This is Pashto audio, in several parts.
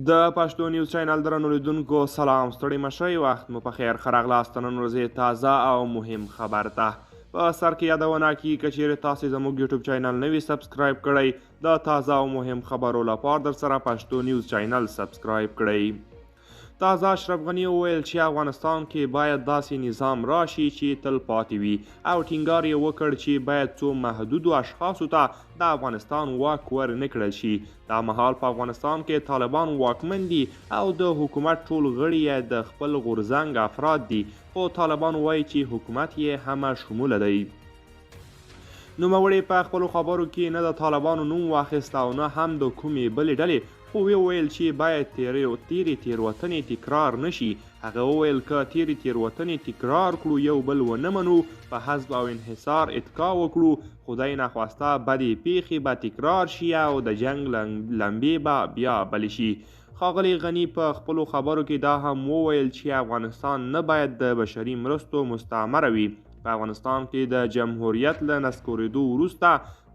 د پښتو نیوز چینل درنو لیدونکو سلام ستړي مشئ وخت مو په خیر ښه راغلاست نن ورځې تازه او مهم خبر ته په سر کې یادونه کیږي که چیرې تاسې زموږ یوټیوب چینل نه وي سبسکرایب کړئ د تازه او مهم خبرو لپاره در سره پښتو نیوز چینل سبسکرایب کړئ. تازه اشرف غني وویل چې افغانستان کې باید داسې نظام راشي چې تل پاتې وي او ټینګار یې وکړ چې باید څو محدودو اشخاصو ته د افغانستان واک ورنه کړل شي. دا مهال په افغانستان کې طالبان واکمن دي او د حکومت ټول غړي یې د خپل غورځنګ افراد دي، خو طالبان وایي چې حکومت یې همه شموله دی. نوموړي په خپلو خبرو کې نه د طالبانو نوم واخیست او نه هم د کومې بلې ډلې، خو وویل چې باید تیرې تیروتنې تکرار نشي. هغه وویل که تیرې تیروتنې تکرار کړو یو بل ونه منو په حزب او انحصار اتکا وکړو، خدای نخواسته بدې پیښې به تکرار شي او د جنگ لمبې به بیا بلې شي. ښاغلي غني په خپلو خبرو کې دا هم وویل چې افغانستان نه باید د بشري مرستو مستعمره وي. په افغانستان کې د جمهوریت له نسکورېدو وروسته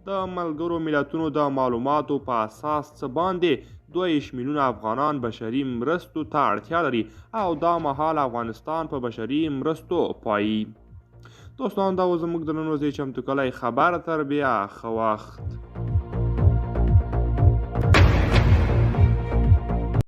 د ملګرو ملتونو د معلوماتو په اساس څه باندې 2 میلیونه افغانان بشري مرستو ته اړتیا لري او دا مهال افغانستان په بشري مرستو پایي. دوستان دا و زموږ د نن ورځې چمتو کلی خبر. تر بیا ښه وخت.